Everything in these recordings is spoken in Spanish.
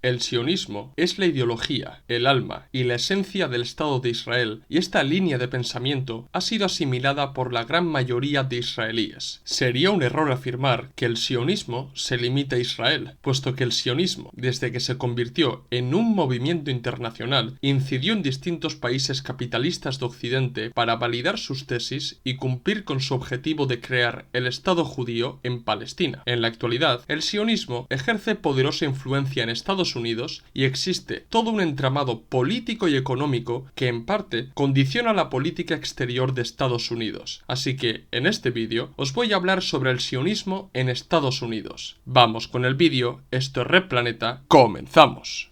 El sionismo es la ideología, el alma y la esencia del Estado de Israel, y esta línea de pensamiento ha sido asimilada por la gran mayoría de israelíes. Sería un error afirmar que el sionismo se limita a Israel, puesto que el sionismo, desde que se convirtió en un movimiento internacional, incidió en distintos países capitalistas de Occidente para validar sus tesis y cumplir con su objetivo de crear el Estado judío en Palestina. En la actualidad, el sionismo ejerce poderosa influencia en Estados Unidos y existe todo un entramado político y económico que en parte condiciona la política exterior de Estados Unidos. Así que en este vídeo os voy a hablar sobre el sionismo en Estados Unidos. Vamos con el vídeo, esto es Red Planeta, ¡comenzamos!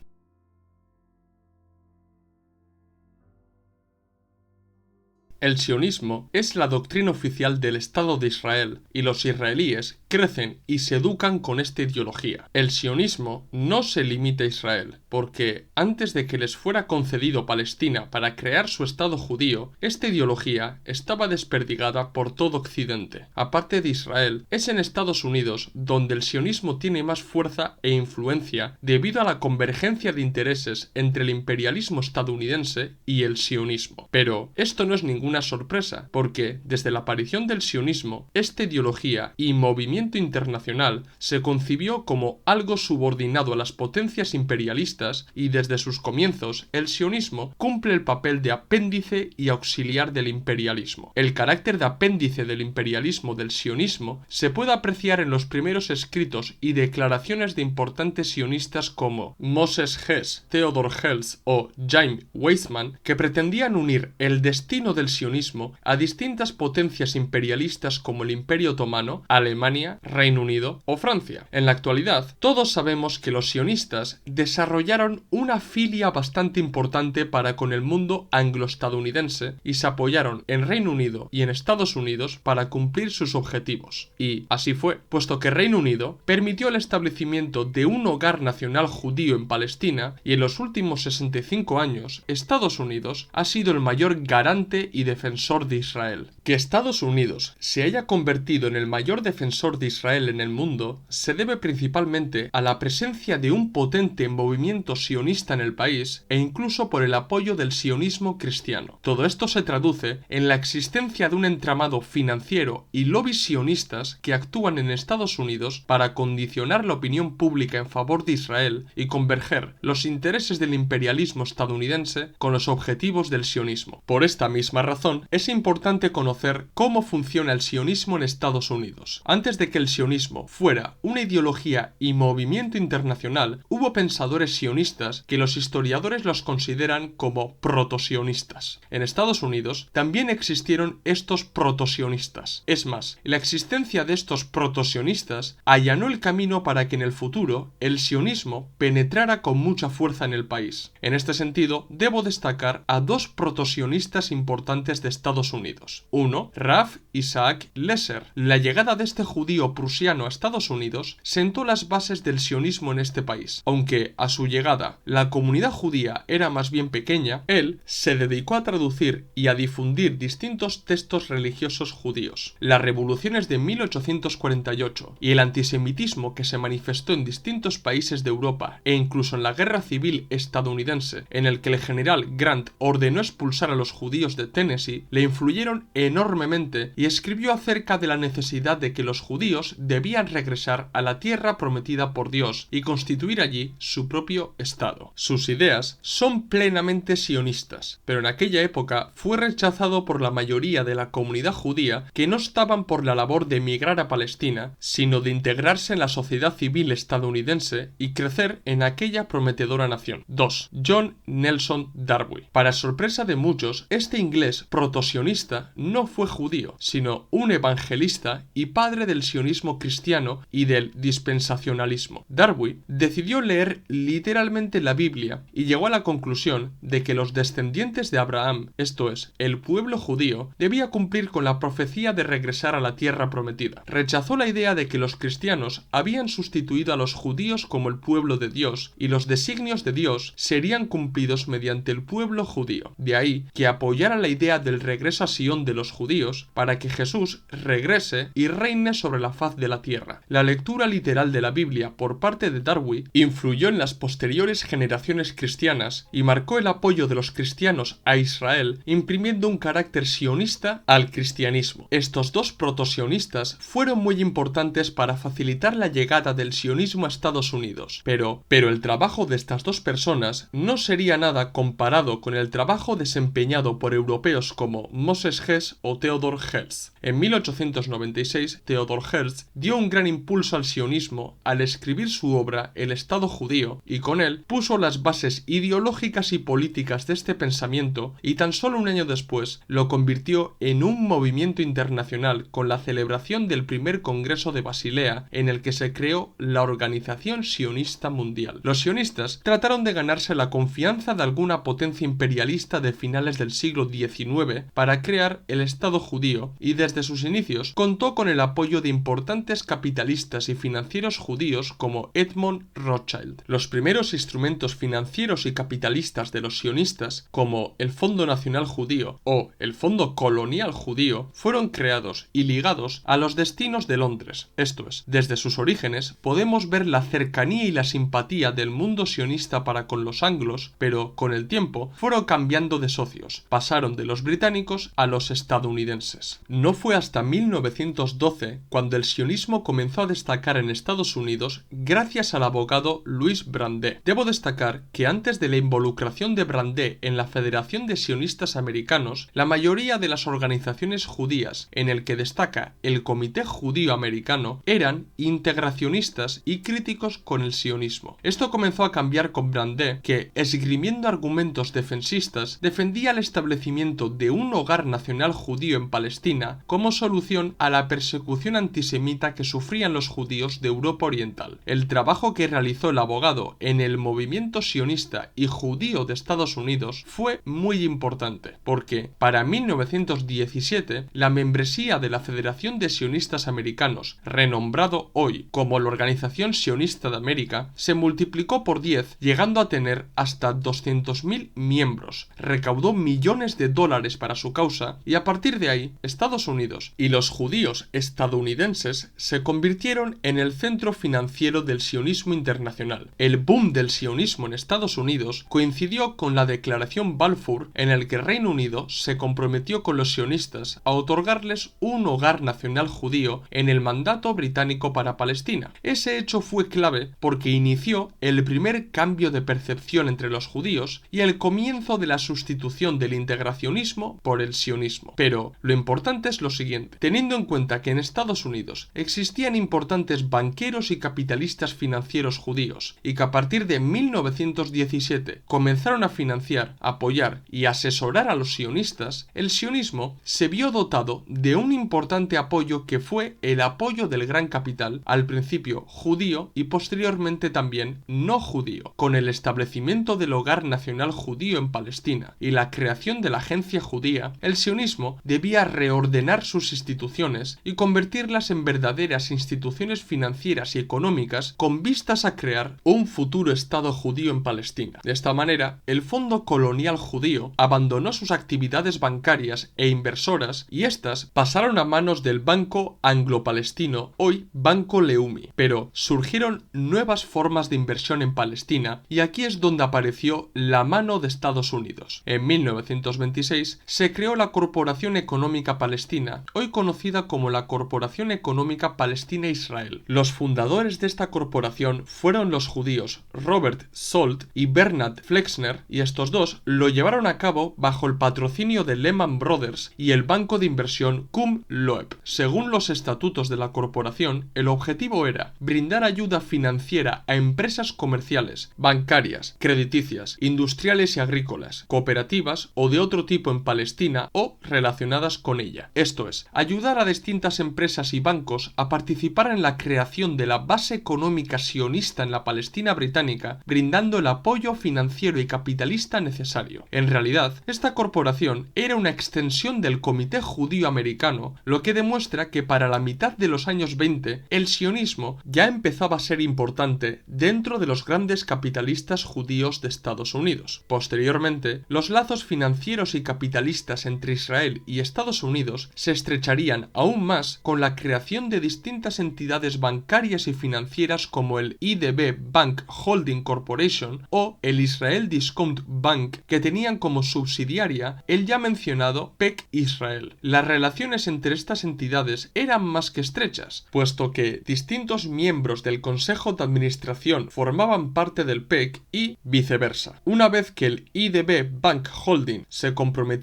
El sionismo es la doctrina oficial del Estado de Israel y los israelíes crecen y se educan con esta ideología. El sionismo no se limita a Israel, porque antes de que les fuera concedido Palestina para crear su Estado judío, esta ideología estaba desperdigada por todo Occidente. Aparte de Israel, es en Estados Unidos donde el sionismo tiene más fuerza e influencia debido a la convergencia de intereses entre el imperialismo estadounidense y el sionismo. Pero esto no es ninguna sorpresa, porque desde la aparición del sionismo, esta ideología y movimiento internacional se concibió como algo subordinado a las potencias imperialistas y desde sus comienzos el sionismo cumple el papel de apéndice y auxiliar del imperialismo. El carácter de apéndice del imperialismo del sionismo se puede apreciar en los primeros escritos y declaraciones de importantes sionistas como Moses Hess, Theodor Herzl o Chaim Weizmann, que pretendían unir el destino del sionismo a distintas potencias imperialistas como el Imperio Otomano, Alemania, Reino Unido o Francia. En la actualidad, todos sabemos que los sionistas desarrollaron una filia bastante importante para con el mundo anglo-estadounidense y se apoyaron en Reino Unido y en Estados Unidos para cumplir sus objetivos. Y así fue, puesto que Reino Unido permitió el establecimiento de un hogar nacional judío en Palestina y en los últimos 65 años, Estados Unidos ha sido el mayor garante y defensor de Israel. Que Estados Unidos se haya convertido en el mayor defensor de Israel en el mundo se debe principalmente a la presencia de un potente movimiento sionista en el país e incluso por el apoyo del sionismo cristiano. Todo esto se traduce en la existencia de un entramado financiero y lobbies sionistas que actúan en Estados Unidos para condicionar la opinión pública en favor de Israel y converger los intereses del imperialismo estadounidense con los objetivos del sionismo. Por esta misma razón, es importante conocer cómo funciona el sionismo en Estados Unidos. Antes de que el sionismo fuera una ideología y movimiento internacional, hubo pensadores sionistas que los historiadores los consideran como protosionistas. En Estados Unidos también existieron estos protosionistas. Es más, la existencia de estos protosionistas allanó el camino para que en el futuro el sionismo penetrara con mucha fuerza en el país. En este sentido, debo destacar a dos protosionistas importantes de Estados Unidos. Uno, Rav Isaac Lesser. La llegada de este judío prusiano a Estados Unidos sentó las bases del sionismo en este país. Aunque a su llegada la comunidad judía era más bien pequeña, él se dedicó a traducir y a difundir distintos textos religiosos judíos. Las revoluciones de 1848 y el antisemitismo que se manifestó en distintos países de Europa e incluso en la Guerra Civil estadounidense, en el que el general Grant ordenó expulsar a los judíos de Tennessee, le influyeron enormemente y escribió acerca de la necesidad de que los judíos debían regresar a la tierra prometida por Dios y constituir allí su propio estado. Sus ideas son plenamente sionistas, pero en aquella época fue rechazado por la mayoría de la comunidad judía que no estaban por la labor de emigrar a Palestina, sino de integrarse en la sociedad civil estadounidense y crecer en aquella prometedora nación. 2. John Nelson Darby. Para sorpresa de muchos, este inglés protosionista no fue judío, sino un evangelista y padre del sionismo cristiano y del dispensacionalismo. Darby decidió leer literalmente la Biblia y llegó a la conclusión de que los descendientes de Abraham, esto es, el pueblo judío, debía cumplir con la profecía de regresar a la tierra prometida. Rechazó la idea de que los cristianos habían sustituido a los judíos como el pueblo de Dios y los designios de Dios serían cumplidos mediante el pueblo judío. De ahí que apoyara la idea idea del regreso a Sion de los judíos para que Jesús regrese y reine sobre la faz de la tierra. La lectura literal de la Biblia por parte de Darby influyó en las posteriores generaciones cristianas y marcó el apoyo de los cristianos a Israel, imprimiendo un carácter sionista al cristianismo. Estos dos proto-sionistas fueron muy importantes para facilitar la llegada del sionismo a Estados Unidos, pero el trabajo de estas dos personas no sería nada comparado con el trabajo desempeñado por europeos como Moses Hess o Theodor Herzl. En 1896, Theodor Herzl dio un gran impulso al sionismo al escribir su obra El Estado judío, y con él puso las bases ideológicas y políticas de este pensamiento, y tan solo un año después lo convirtió en un movimiento internacional con la celebración del primer Congreso de Basilea, en el que se creó la Organización Sionista Mundial. Los sionistas trataron de ganarse la confianza de alguna potencia imperialista de finales del siglo XIX para crear el Estado judío, y desde sus inicios contó con el apoyo de importantes capitalistas y financieros judíos como Edmond Rothschild. Los primeros instrumentos financieros y capitalistas de los sionistas, como el Fondo Nacional Judío o el Fondo Colonial Judío, fueron creados y ligados a los destinos de Londres. Esto es, desde sus orígenes podemos ver la cercanía y la simpatía del mundo sionista para con los anglos, pero con el tiempo fueron cambiando de socios, pasaron de los británicos a los estadounidenses. No fue hasta 1912 cuando el sionismo comenzó a destacar en Estados Unidos gracias al abogado Louis Brandeis. Debo destacar que antes de la involucración de Brandeis en la Federación de Sionistas Americanos, la mayoría de las organizaciones judías, en el que destaca el Comité Judío Americano, eran integracionistas y críticos con el sionismo. Esto comenzó a cambiar con Brandeis, que, esgrimiendo argumentos defensistas, defendía el establecimiento de un hogar nacional judío en Palestina como solución a la persecución antisemita que sufrían los judíos de Europa Oriental. El trabajo que realizó el abogado en el movimiento sionista y judío de Estados Unidos fue muy importante, porque para 1917 la membresía de la Federación de Sionistas Americanos, renombrado hoy como la Organización Sionista de América, se multiplicó por 10, llegando a tener hasta 200.000 miembros, recaudó millones de dólares para su causa, y a partir de ahí Estados Unidos y los judíos estadounidenses se convirtieron en el centro financiero del sionismo internacional. El boom del sionismo en Estados Unidos coincidió con la Declaración Balfour, en el que Reino Unido se comprometió con los sionistas a otorgarles un hogar nacional judío en el mandato británico para Palestina. Ese hecho fue clave porque inició el primer cambio de percepción entre los judíos y el comienzo de la sustitución del integracionismo por el sionismo. Pero lo importante es lo siguiente: teniendo en cuenta que en Estados Unidos existían importantes banqueros y capitalistas financieros judíos, y que a partir de 1917 comenzaron a financiar, apoyar y asesorar a los sionistas, el sionismo se vio dotado de un importante apoyo que fue el apoyo del gran capital, al principio judío y posteriormente también no judío. Con el establecimiento del Hogar Nacional Judío en Palestina y la creación de la Agencia Judía, el sionismo debía reordenar sus instituciones y convertirlas en verdaderas instituciones financieras y económicas con vistas a crear un futuro Estado judío en Palestina. De esta manera, el Fondo Colonial Judío abandonó sus actividades bancarias e inversoras y estas pasaron a manos del Banco Anglo-Palestino, hoy Banco Leumi. Pero surgieron nuevas formas de inversión en Palestina, y aquí es donde apareció la mano de Estados Unidos. En 1926 se creó la Corporación Económica Palestina, hoy conocida como la Corporación Económica Palestina-Israel. Los fundadores de esta corporación fueron los judíos Robert Salt y Bernard Flexner, y estos dos lo llevaron a cabo bajo el patrocinio de Lehman Brothers y el banco de inversión Cum Loeb. Según los estatutos de la corporación, el objetivo era brindar ayuda financiera a empresas comerciales, bancarias, crediticias, industriales y agrícolas, cooperativas o de otro tipo en Palestina o relacionadas con ella. Esto es, ayudar a distintas empresas y bancos a participar en la creación de la base económica sionista en la Palestina británica, brindando el apoyo financiero y capitalista necesario. En realidad, esta corporación era una extensión del Comité Judío Americano, lo que demuestra que para la mitad de los años 20 el sionismo ya empezaba a ser importante dentro de los grandes capitalistas judíos de Estados Unidos. Posteriormente, los lazos financieros y capitalistas capitalistas entre Israel y Estados Unidos se estrecharían aún más con la creación de distintas entidades bancarias y financieras como el IDB Bank Holding Corporation o el Israel Discount Bank, que tenían como subsidiaria el ya mencionado PEC Israel. Las relaciones entre estas entidades eran más que estrechas, puesto que distintos miembros del Consejo de Administración formaban parte del PEC y viceversa. Una vez que el IDB Bank Holding se comprometió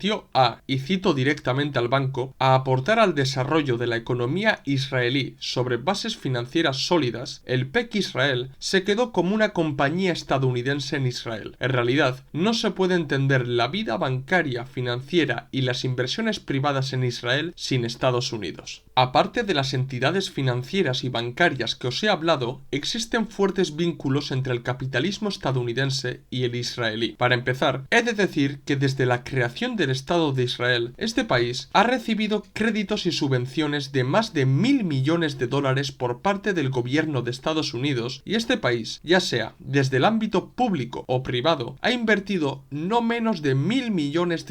y cito directamente al banco, a aportar al desarrollo de la economía israelí sobre bases financieras sólidas, el PEC Israel se quedó como una compañía estadounidense en Israel. En realidad, no se puede entender la vida bancaria, financiera y las inversiones privadas en Israel sin Estados Unidos. Aparte de las entidades financieras y bancarias que os he hablado, existen fuertes vínculos entre el capitalismo estadounidense y el israelí. Para empezar, he de decir que desde la creación del Estado de Israel, este país ha recibido créditos y subvenciones de más de $1.000 millones por parte del gobierno de Estados Unidos, y este país, ya sea desde el ámbito público o privado, ha invertido no menos de $1.000 millones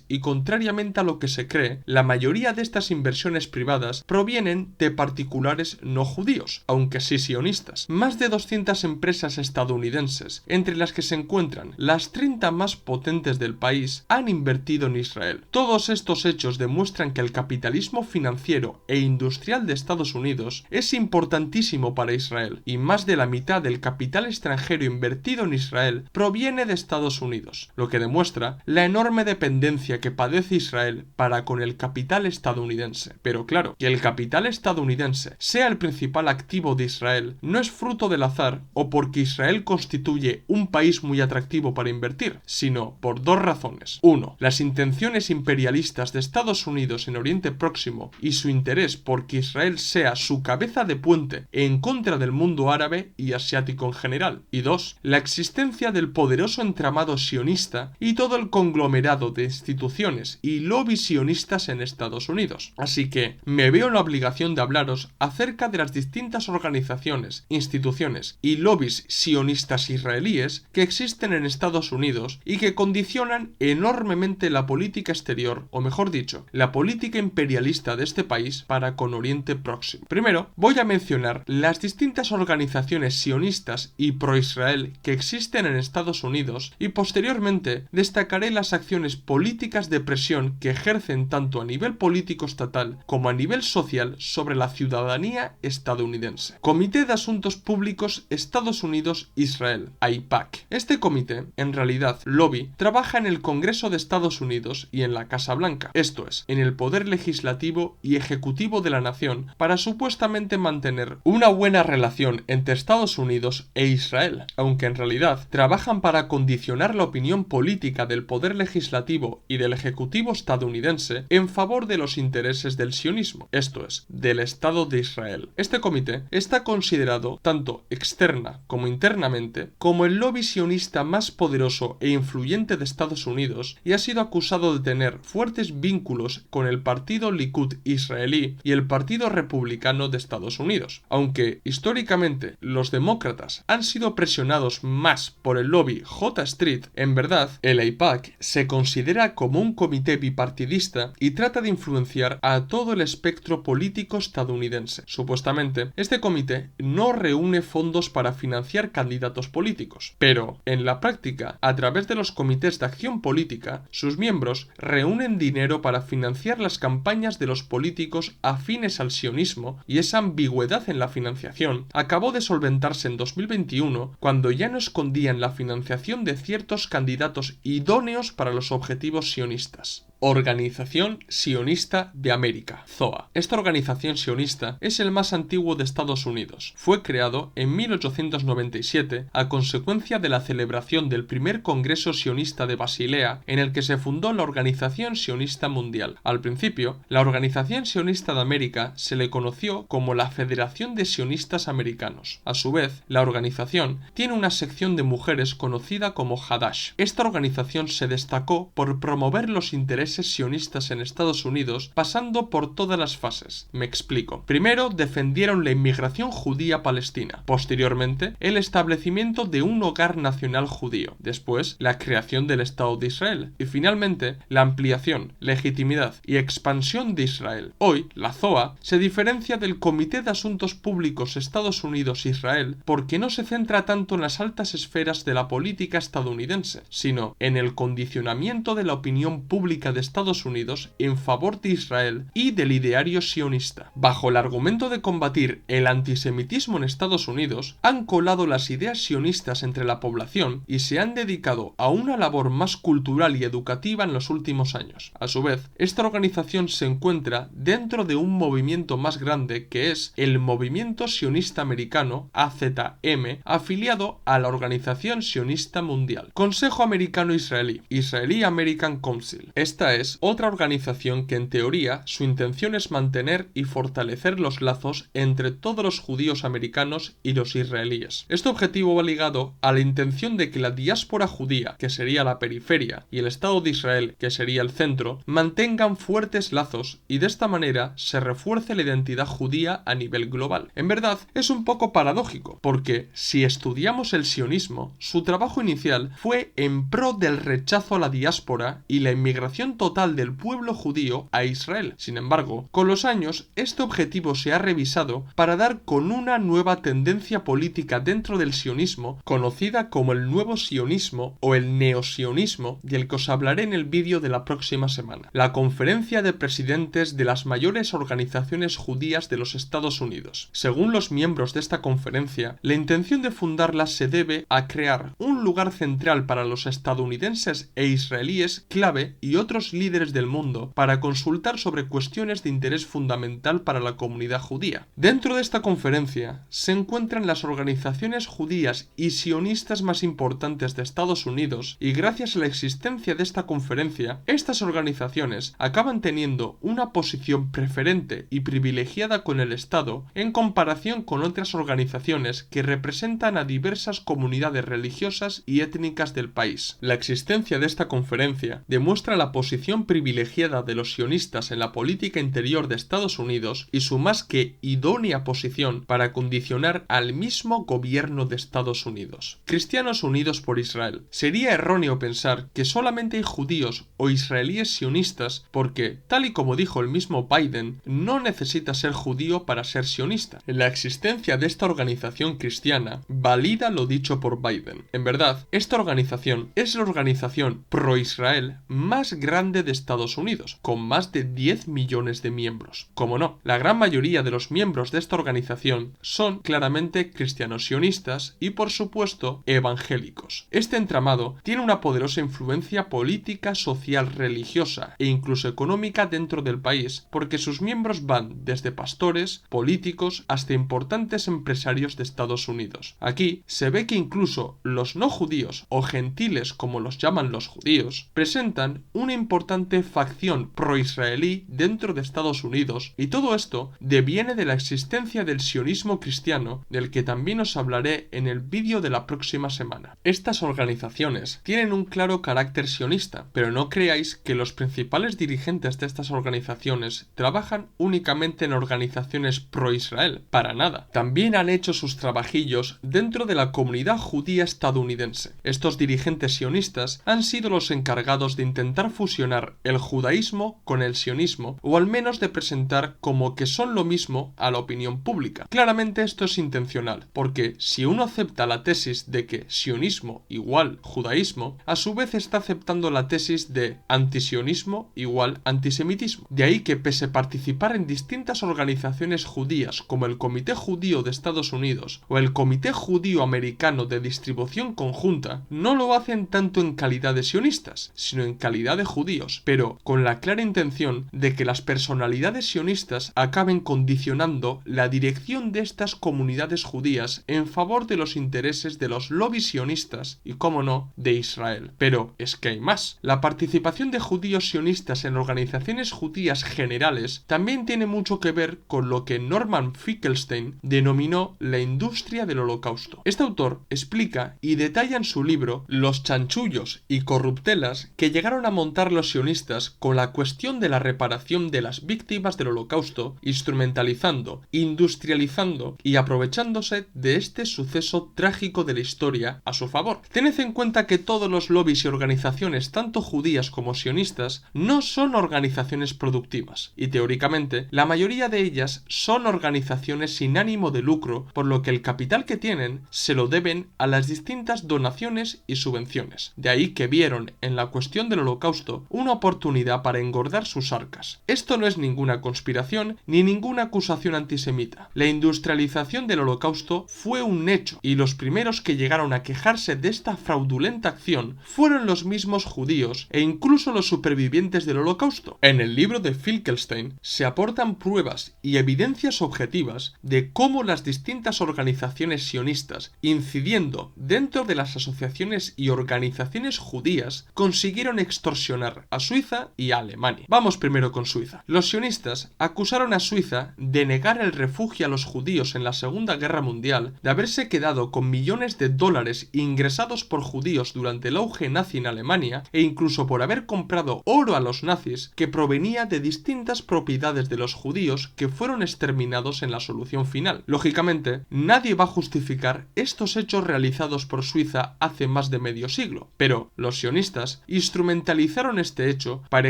y, contrariamente a lo que se cree, la mayoría de estas inversiones privadas provienen de particulares no judíos, aunque sí sionistas. Más de 200 empresas estadounidenses, entre las que se encuentran las 30 más potentes del país, han invertido en Israel. Todos estos hechos demuestran que el capitalismo financiero e industrial de Estados Unidos es importantísimo para Israel, y más de la mitad del capital extranjero invertido en Israel proviene de Estados Unidos, lo que demuestra la enorme dependencia que padece Israel para con el capital estadounidense. Pero claro, que el capital estadounidense sea el principal activo de Israel no es fruto del azar o porque Israel constituye un país muy atractivo para invertir, sino por dos razones. 1. Las intenciones imperialistas de Estados Unidos en Oriente Próximo y su interés por que Israel sea su cabeza de puente en contra del mundo árabe y asiático en general. Y 2. La existencia del poderoso entramado sionista y todo el conglomerado de instituciones y lobbies sionistas en Estados Unidos. Así que me veo en la obligación de hablaros acerca de las distintas organizaciones, instituciones y lobbies sionistas israelíes que existen en Estados Unidos y que condicionan enormemente la política exterior, o mejor dicho, la política imperialista de este país para con Oriente Próximo. Primero, voy a mencionar las distintas organizaciones sionistas y pro-Israel que existen en Estados Unidos y posteriormente destacaré las acciones políticas de presión que ejercen tanto a nivel político estatal como a nivel social sobre la ciudadanía estadounidense. Comité de Asuntos Públicos Estados Unidos-Israel, AIPAC. Este comité, en realidad lobby, trabaja en el Congreso de Estados Unidos y en la Casa Blanca, esto es, en el poder legislativo y ejecutivo de la nación, para supuestamente mantener una buena relación entre Estados Unidos e Israel, aunque en realidad trabajan para condicionar la opinión política del poder legislativo y del ejecutivo estadounidense en favor de los intereses del sionismo, esto es, del Estado de Israel. Este comité está considerado, tanto externa como internamente, como el lobby sionista más poderoso e influyente de Estados Unidos y ha sido acusado de tener fuertes vínculos con el partido Likud israelí y el Partido Republicano de Estados Unidos. Aunque históricamente los demócratas han sido presionados más por el lobby J Street, en verdad el AIPAC se considera como un comité bipartidista y trata de influenciar a todo el espectro político estadounidense. Supuestamente, este comité no reúne fondos para financiar candidatos políticos, pero en la práctica, a través de los comités de acción política, sus miembros reúnen dinero para financiar las campañas de los políticos afines al sionismo, y esa ambigüedad en la financiación acabó de solventarse en 2021 cuando ya no escondían la financiación de ciertos candidatos idóneos para los objetivos sionistas. Organización Sionista de América, ZOA. Esta organización sionista es el más antiguo de Estados Unidos. Fue creado en 1897 a consecuencia de la celebración del primer Congreso Sionista de Basilea, en el que se fundó la Organización Sionista Mundial. Al principio, la Organización Sionista de América se le conoció como la Federación de Sionistas Americanos. A su vez, la organización tiene una sección de mujeres conocida como Hadash. Esta organización se destacó por promover los intereses intereses sionistas en Estados Unidos pasando por todas las fases. Me explico. Primero, defendieron la inmigración judía palestina. Posteriormente, el establecimiento de un hogar nacional judío. Después, la creación del Estado de Israel. Y finalmente, la ampliación, legitimidad y expansión de Israel. Hoy, la ZOA se diferencia del Comité de Asuntos Públicos Estados Unidos-Israel porque no se centra tanto en las altas esferas de la política estadounidense, sino en el condicionamiento de la opinión pública de Estados Unidos en favor de Israel y del ideario sionista. Bajo el argumento de combatir el antisemitismo en Estados Unidos, han colado las ideas sionistas entre la población y se han dedicado a una labor más cultural y educativa en los últimos años. A su vez, esta organización se encuentra dentro de un movimiento más grande que es el Movimiento Sionista Americano, AZM, afiliado a la Organización Sionista Mundial. Consejo Americano-Israelí, Israeli American Council. Esta es otra organización que en teoría su intención es mantener y fortalecer los lazos entre todos los judíos americanos y los israelíes. Este objetivo va ligado a la intención de que la diáspora judía, que sería la periferia, y el Estado de Israel, que sería el centro, mantengan fuertes lazos y de esta manera se refuerce la identidad judía a nivel global. En verdad, es un poco paradójico, porque si estudiamos el sionismo, su trabajo inicial fue en pro del rechazo a la diáspora y la inmigración total del pueblo judío a Israel. Sin embargo, con los años, este objetivo se ha revisado para dar con una nueva tendencia política dentro del sionismo, conocida como el nuevo sionismo o el neosionismo, del que os hablaré en el vídeo de la próxima semana. La conferencia de presidentes de las mayores organizaciones judías de los Estados Unidos. Según los miembros de esta conferencia, la intención de fundarla se debe a crear un lugar central para los estadounidenses e israelíes clave y otros líderes del mundo para consultar sobre cuestiones de interés fundamental para la comunidad judía. Dentro de esta conferencia se encuentran las organizaciones judías y sionistas más importantes de Estados Unidos y gracias a la existencia de esta conferencia, estas organizaciones acaban teniendo una posición preferente y privilegiada con el Estado en comparación con otras organizaciones que representan a diversas comunidades religiosas y étnicas del país. La existencia de esta conferencia demuestra la posición privilegiada de los sionistas en la política interior de Estados Unidos y su más que idónea posición para condicionar al mismo gobierno de Estados Unidos. Cristianos Unidos por Israel. Sería erróneo pensar que solamente hay judíos o israelíes sionistas porque, tal y como dijo el mismo Biden, no necesita ser judío para ser sionista. La existencia de esta organización cristiana valida lo dicho por Biden. En verdad, esta organización es la organización pro-Israel más grande de Estados Unidos, con más de 10 millones de miembros. Como no, la gran mayoría de los miembros de esta organización son claramente cristianos sionistas y, por supuesto, evangélicos. Este entramado tiene una poderosa influencia política, social, religiosa e incluso económica dentro del país, porque sus miembros van desde pastores, políticos, hasta importantes empresarios de Estados Unidos. Aquí se ve que incluso los no judíos o gentiles, como los llaman los judíos, presentan una importante facción pro-israelí dentro de Estados Unidos, y todo esto deviene de la existencia del sionismo cristiano, del que también os hablaré en el vídeo de la próxima semana. Estas organizaciones tienen un claro carácter sionista, pero no creáis que los principales dirigentes de estas organizaciones trabajan únicamente en organizaciones pro-Israel, para nada. También han hecho sus trabajillos dentro de la comunidad judía estadounidense. Estos dirigentes sionistas han sido los encargados de intentar fusionar el judaísmo con el sionismo, o al menos de presentar como que son lo mismo a la opinión pública. Claramente esto es intencional, porque si uno acepta la tesis de que sionismo igual judaísmo, a su vez está aceptando la tesis de antisionismo igual antisemitismo. De ahí que pese a participar en distintas organizaciones judías como el Comité Judío de Estados Unidos o el Comité Judío Americano de Distribución Conjunta, no lo hacen tanto en calidad de sionistas, sino en calidad de judíos, pero con la clara intención de que las personalidades sionistas acaben condicionando la dirección de estas comunidades judías en favor de los intereses de los lobbies sionistas y, como no, de Israel. Pero es que hay más. La participación de judíos sionistas en organizaciones judías generales también tiene mucho que ver con lo que Norman Finkelstein denominó la industria del holocausto. Este autor explica y detalla en su libro los chanchullos y corruptelas que llegaron a montar los los sionistas con la cuestión de la reparación de las víctimas del Holocausto, instrumentalizando, industrializando y aprovechándose de este suceso trágico de la historia a su favor. Tened en cuenta que todos los lobbies y organizaciones, tanto judías como sionistas, no son organizaciones productivas, y teóricamente la mayoría de ellas son organizaciones sin ánimo de lucro, por lo que el capital que tienen se lo deben a las distintas donaciones y subvenciones. De ahí que vieron en la cuestión del Holocausto una oportunidad para engordar sus arcas. Esto no es ninguna conspiración ni ninguna acusación antisemita. La industrialización del Holocausto fue un hecho, y los primeros que llegaron a quejarse de esta fraudulenta acción fueron los mismos judíos e incluso los supervivientes del Holocausto. En el libro de Finkelstein se aportan pruebas y evidencias objetivas de cómo las distintas organizaciones sionistas, incidiendo dentro de las asociaciones y organizaciones judías, consiguieron extorsionar a Suiza y a Alemania. Vamos primero con Suiza. Los sionistas acusaron a Suiza de negar el refugio a los judíos en la Segunda Guerra Mundial, de haberse quedado con millones de dólares ingresados por judíos durante el auge nazi en Alemania e incluso por haber comprado oro a los nazis que provenía de distintas propiedades de los judíos que fueron exterminados en la solución final. Lógicamente, nadie va a justificar estos hechos realizados por Suiza hace más de medio siglo, pero los sionistas instrumentalizaron este hecho para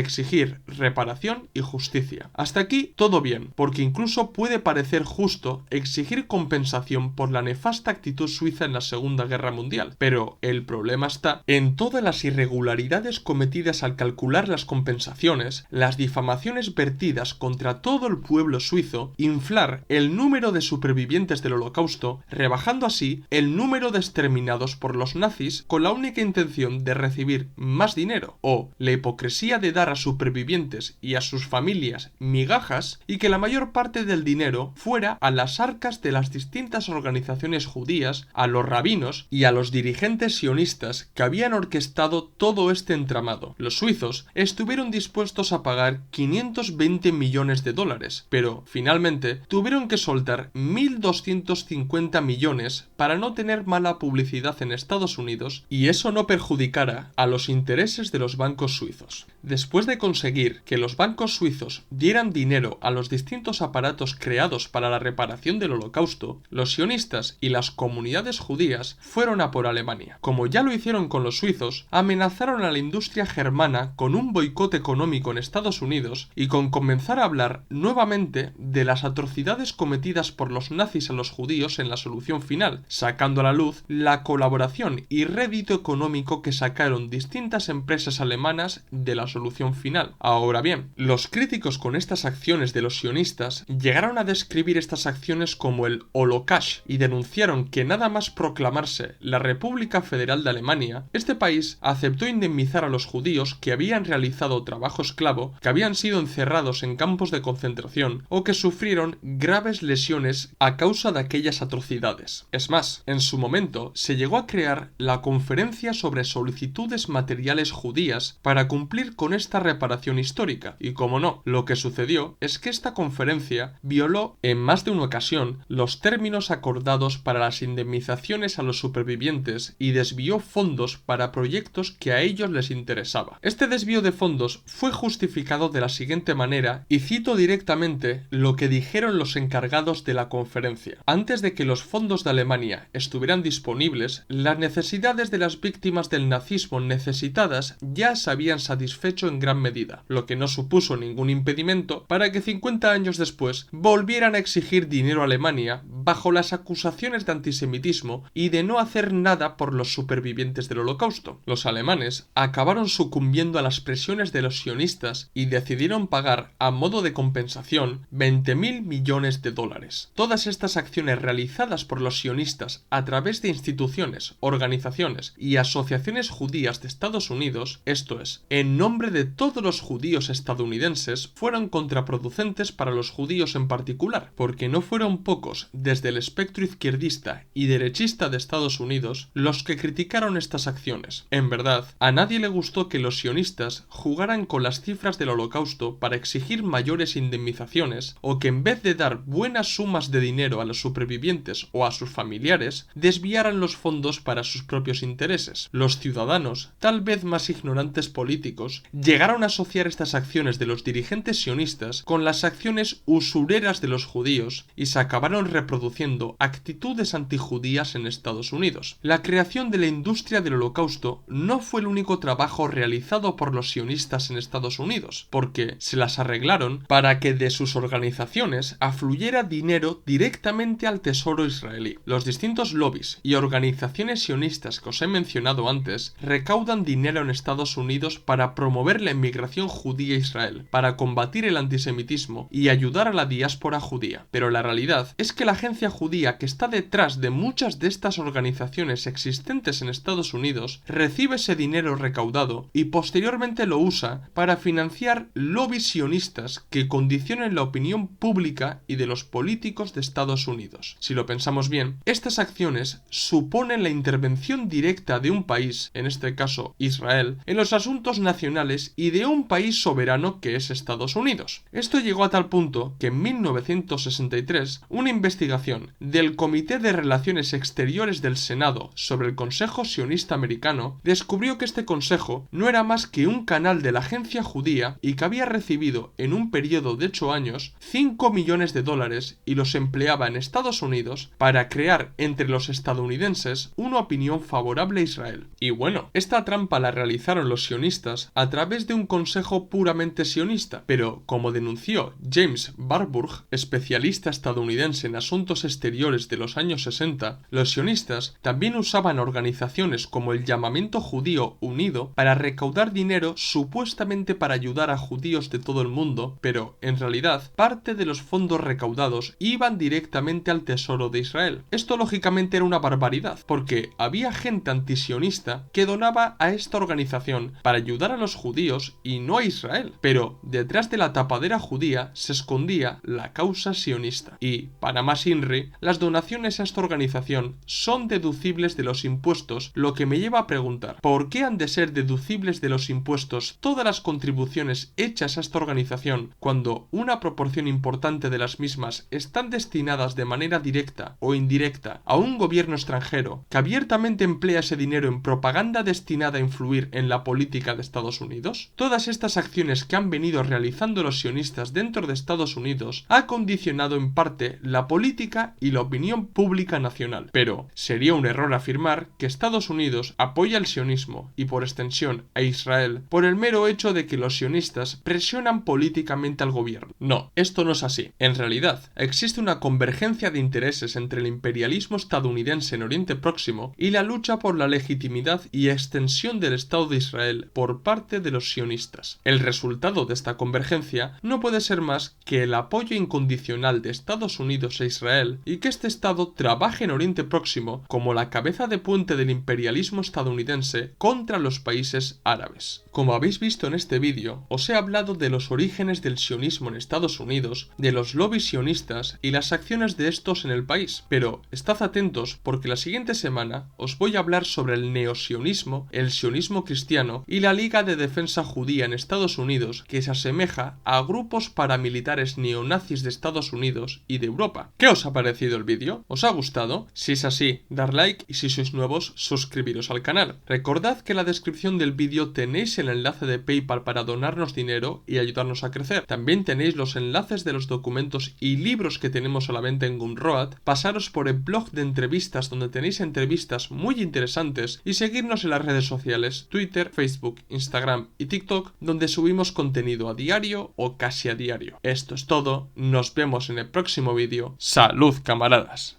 exigir reparación y justicia. Hasta aquí todo bien, porque incluso puede parecer justo exigir compensación por la nefasta actitud suiza en la Segunda Guerra Mundial, pero el problema está en todas las irregularidades cometidas al calcular las compensaciones, las difamaciones vertidas contra todo el pueblo suizo, inflar el número de supervivientes del Holocausto, rebajando así el número de exterminados por los nazis con la única intención de recibir más dinero, o la hipocresía de dar a supervivientes y a sus familias migajas y que la mayor parte del dinero fuera a las arcas de las distintas organizaciones judías, a los rabinos y a los dirigentes sionistas que habían orquestado todo este entramado. Los suizos estuvieron dispuestos a pagar 520 millones de dólares, pero finalmente tuvieron que soltar 1.250 millones para no tener mala publicidad en Estados Unidos y eso no perjudicara a los intereses de los bancos suizos. Después de conseguir que los bancos suizos dieran dinero a los distintos aparatos creados para la reparación del Holocausto, los sionistas y las comunidades judías fueron a por Alemania. Como ya lo hicieron con los suizos, amenazaron a la industria germana con un boicot económico en Estados Unidos y con comenzar a hablar nuevamente de las atrocidades cometidas por los nazis a los judíos en la solución final, sacando a la luz la colaboración y rédito económico que sacaron distintas empresas alemanas de la solución final. Ahora bien, los críticos con estas acciones de los sionistas llegaron a describir estas acciones como el Holocaust y denunciaron que nada más proclamarse la República Federal de Alemania, este país aceptó indemnizar a los judíos que habían realizado trabajo esclavo, que habían sido encerrados en campos de concentración o que sufrieron graves lesiones a causa de aquellas atrocidades. Es más, en su momento se llegó a crear la Conferencia sobre Solicitudes Materiales Judías para cumplir con esta reparación histórica, y como no, lo que sucedió es que esta conferencia violó en más de una ocasión los términos acordados para las indemnizaciones a los supervivientes y desvió fondos para proyectos que a ellos les interesaba. Este desvío de fondos fue justificado de la siguiente manera, y cito directamente lo que dijeron los encargados de la conferencia. Antes de que los fondos de Alemania estuvieran disponibles, las necesidades de las víctimas del nazismo necesitadas ya se habían satisfecho en gran medida, lo que no supuso ningún impedimento para que 50 años después volvieran a exigir dinero a Alemania bajo las acusaciones de antisemitismo y de no hacer nada por los supervivientes del Holocausto. Los alemanes acabaron sucumbiendo a las presiones de los sionistas y decidieron pagar a modo de compensación 20.000 millones de dólares. Todas estas acciones realizadas por los sionistas a través de instituciones, organizaciones y asociaciones judías de Estados Unidos, esto es, en nombre de todos los judíos estadounidenses, fueron contraproducentes para los judíos en particular, porque no fueron pocos de desde el espectro izquierdista y derechista de Estados Unidos los que criticaron estas acciones. En verdad, a nadie le gustó que los sionistas jugaran con las cifras del Holocausto para exigir mayores indemnizaciones o que en vez de dar buenas sumas de dinero a los supervivientes o a sus familiares, desviaran los fondos para sus propios intereses. Los ciudadanos, tal vez más ignorantes políticos, llegaron a asociar estas acciones de los dirigentes sionistas con las acciones usureras de los judíos y se acabaron reproduciendo actitudes antijudías en Estados Unidos. La creación de la industria del Holocausto no fue el único trabajo realizado por los sionistas en Estados Unidos, porque se las arreglaron para que de sus organizaciones afluyera dinero directamente al tesoro israelí. Los distintos lobbies y organizaciones sionistas que os he mencionado antes recaudan dinero en Estados Unidos para promover la inmigración judía a Israel, para combatir el antisemitismo y ayudar a la diáspora judía. Pero la realidad es que la agencia judía que está detrás de muchas de estas organizaciones existentes en Estados Unidos recibe ese dinero recaudado y posteriormente lo usa para financiar lobbies sionistas que condicionen la opinión pública y de los políticos de Estados Unidos. Si lo pensamos bien, estas acciones suponen la intervención directa de un país, en este caso Israel, en los asuntos nacionales y de un país soberano que es Estados Unidos. Esto llegó a tal punto que en 1963 una investigación del Comité de Relaciones Exteriores del Senado sobre el Consejo Sionista Americano descubrió que este consejo no era más que un canal de la agencia judía y que había recibido en un periodo de 8 años 5 millones de dólares y los empleaba en Estados Unidos para crear entre los estadounidenses una opinión favorable a Israel. Y bueno, esta trampa la realizaron los sionistas a través de un consejo puramente sionista, pero como denunció James Warburg, especialista estadounidense en asuntos exteriores de los años 60, los sionistas también usaban organizaciones como el Llamamiento Judío Unido para recaudar dinero supuestamente para ayudar a judíos de todo el mundo, pero en realidad parte de los fondos recaudados iban directamente al tesoro de Israel. Esto lógicamente era una barbaridad, porque había gente antisionista que donaba a esta organización para ayudar a los judíos y no a Israel, pero detrás de la tapadera judía se escondía la causa sionista. Y, para más INRI, las donaciones a esta organización son deducibles de los impuestos, lo que me lleva a preguntar, ¿por qué han de ser deducibles de los impuestos todas las contribuciones hechas a esta organización cuando una proporción importante de las mismas están destinadas de manera directa o indirecta a un gobierno extranjero que abiertamente emplea ese dinero en propaganda destinada a influir en la política de Estados Unidos? Todas estas acciones que han venido realizando los sionistas dentro de Estados Unidos ha condicionado en parte la política y la opinión pública nacional. Pero sería un error afirmar que Estados Unidos apoya el sionismo y por extensión a Israel por el mero hecho de que los sionistas presionan políticamente al gobierno. No, esto no es así. En realidad, existe una convergencia de intereses entre el imperialismo estadounidense en Oriente Próximo y la lucha por la legitimidad y extensión del Estado de Israel por parte de los sionistas. El resultado de esta convergencia no puede ser más que el apoyo incondicional de Estados Unidos a Israel y que este Estado trabaje en Oriente Próximo como la cabeza de puente del imperialismo estadounidense contra los países árabes. Como habéis visto en este vídeo, os he hablado de los orígenes del sionismo en Estados Unidos, de los lobbies sionistas y las acciones de estos en el país, pero estad atentos porque la siguiente semana os voy a hablar sobre el neosionismo, el sionismo cristiano y la Liga de Defensa Judía en Estados Unidos, que se asemeja a grupos paramilitares neonazis de Estados Unidos y de Europa. ¿Qué os ha parecido el vídeo? ¿Os ha gustado? Si es así, dar like y si sois nuevos, suscribiros al canal. Recordad que en la descripción del vídeo tenéis el enlace de PayPal para donarnos dinero y ayudarnos a crecer. También tenéis los enlaces de los documentos y libros que tenemos a la venta en Gumroad. Pasaros por el blog de entrevistas donde tenéis entrevistas muy interesantes y seguirnos en las redes sociales Twitter, Facebook, Instagram y TikTok, donde subimos contenido a diario o casi a diario. Esto es todo, nos vemos en el próximo vídeo. ¡Salud, camaradas!